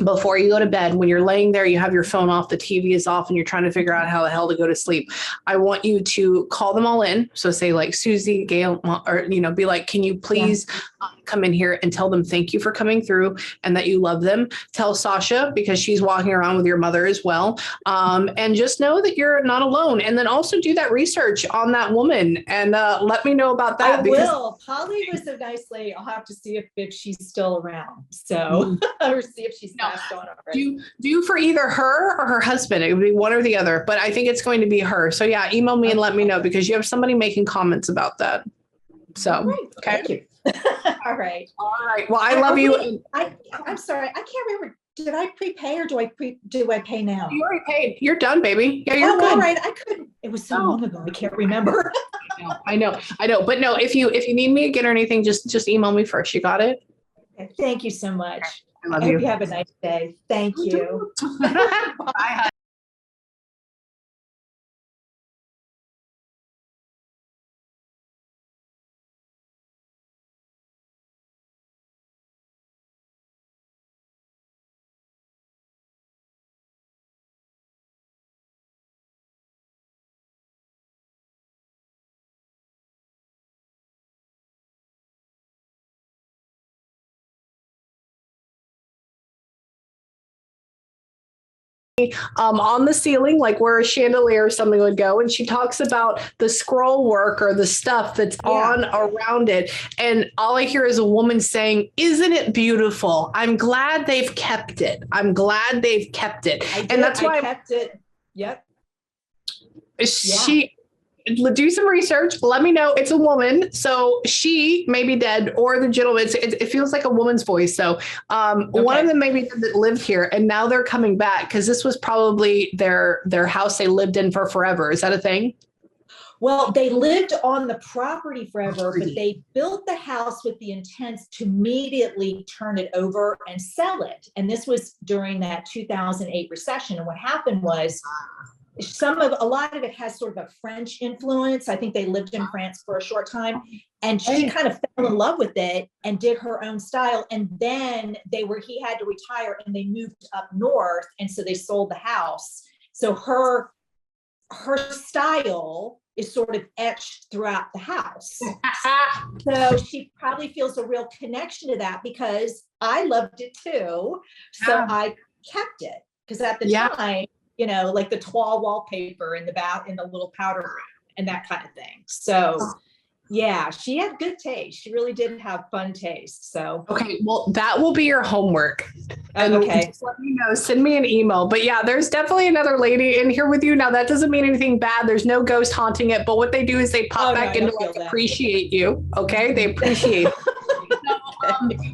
before you go to bed, when you're laying there, you have your phone off, the TV is off, and you're trying to figure out how the hell to go to sleep. I want you to call them all in. So say like Susie, Gail, or, be like, can you please come in here and tell them thank you for coming through and that you love them. Tell Sasha, because she's walking around with your mother as well. And just know that you're not alone. And then also do that research on that woman and let me know about that. I will. Polly was a nice lady. I'll have to see if she's still around. So, or see if she's passed on already. Do for either her or her husband. It would be one or the other, but I think it's going to be her. So yeah, email me and let me know because you have somebody making comments about that. So, okay. Thank you. All right. Well, I love you. I'm sorry. I can't remember. Did I prepay or do I pay now? You already paid. You're done, baby. Yeah, you're good. All right. I couldn't. It was so long ago. I can't remember. I know. But no, if you need me again or anything, just email me first. You got it? Okay, thank you so much. I love you. You Have a nice day. Thank you. Bye. On the ceiling, like where a chandelier or something would go. And she talks about the scroll work or the stuff that's on around it. And all I hear is a woman saying, isn't it beautiful? I'm glad they've kept it. And that's why I kept it. Yep. She do some research. Let me know. It's a woman. So she may be dead or the gentleman. It feels like a woman's voice. So one of them maybe that lived here and now they're coming back because this was probably their house they lived in for forever. Is that a thing? Well, they lived on the property forever, but they built the house with the intent to immediately turn it over and sell it. And this was during that 2008 recession. And what happened was a lot of it has sort of a French influence. I think they lived in France for a short time and she kind of fell in love with it and did her own style. And then he had to retire and they moved up north. And so they sold the house. So her style is sort of etched throughout the house. So she probably feels a real connection to that because I loved it too. So I kept it because at the time, like the toile wallpaper in the little powder room and that kind of thing. So yeah, she had good taste. She really did have fun taste. So okay, well, that will be your homework. And okay, just let me know. Send me an email. But yeah, there's definitely another lady in here with you. Now that doesn't mean anything bad. There's no ghost haunting it. But what they do is they pop back in to appreciate you. Okay, they appreciate it.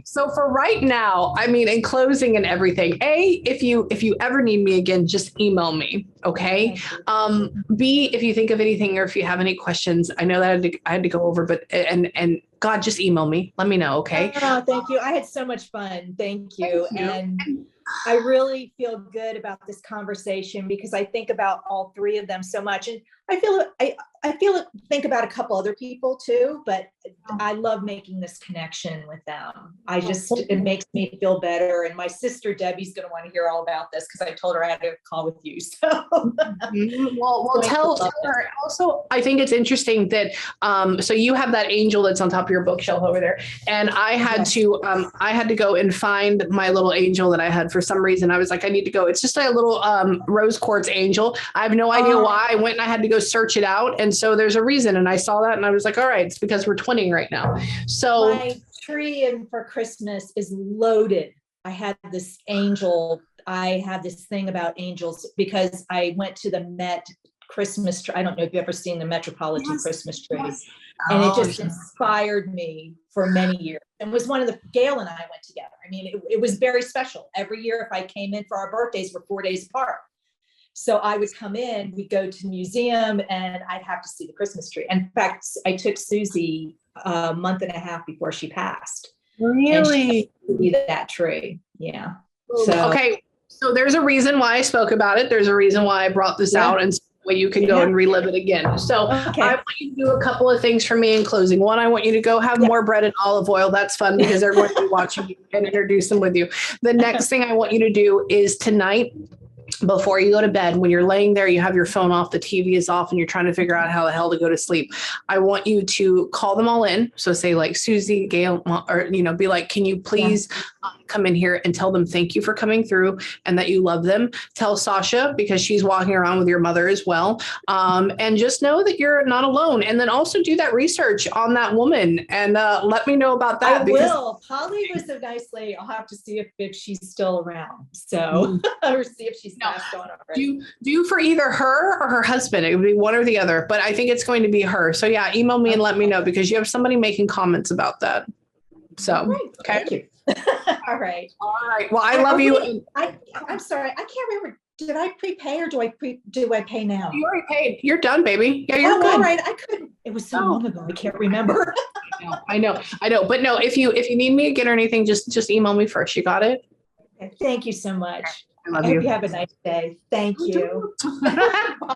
So for right now, I mean, in closing and everything, if you ever need me again, just email me. Okay. B, if you think of anything or if you have any questions, I know that I had to go over, but and God, just email me. Let me know. Okay. Oh, thank you. I had so much fun. Thank you. And I really feel good about this conversation because I think about all three of them so much. And I think about a couple other people too, but I love making this connection with them. It makes me feel better. And my sister Debbie's going to want to hear all about this because I told her I had to call with you. So, well, tell her. Also, I think it's interesting that so you have that angel that's on top of your bookshelf over there, and I had to go and find my little angel that I had for some reason. I was like, I need to go. It's just like a little rose quartz angel. I have no idea why. I went and I had to go search it out, and so there's a reason. And I saw that, and I was like, all right, it's because we're twinning right now. So my tree for Christmas is loaded. I had this angel. I have this thing about angels because I went to the Met Christmas tree. I don't know if you've ever seen the Metropolitan Christmas tree. Yes. And it just inspired me for many years. And was one of the, Gail and I went together. I mean, it was very special. Every year, if I came in for our birthdays, we're 4 days apart. So I would come in, we'd go to the museum, and I'd have to see the Christmas tree. In fact, I took Susie a month and a half before she passed. Really? And she that tree. Yeah. So, okay. So there's a reason why I spoke about it. There's a reason why I brought this out, and way you can go and relive it again. So I want you to do a couple of things for me in closing. One, I want you to go have more bread and olive oil. That's fun because they're going to be watching you and introduce them with you. The next thing I want you to do is tonight, before you go to bed, when you're laying there, you have your phone off, the TV is off, and you're trying to figure out how the hell to go to sleep. I want you to call them all in. So say like Susie, Gail, or, be like, can you please come in here and tell them thank you for coming through and that you love them. Tell Sasha, because she's walking around with your mother as well. And just know that you're not alone. And then also do that research on that woman and let me know about that. I will. Polly was a nice lady. I'll have to see if she's still around. So or see if she's passed on already. Do for either her or her husband. It would be one or the other, but I think it's going to be her. So yeah, email me and let me know because you have somebody making comments about that. So, okay. Thank you. All right. Well, I love you. I'm sorry. I can't remember. Did I prepay or do I pay now? You already paid. You're done, baby. Yeah, you're good. All right. I couldn't. It was so long ago. I can't remember. I know. But no, if you need me again or anything, just email me first. You got it? Okay. Thank you so much. I love I hope you. you have a nice day. Thank you. Bye.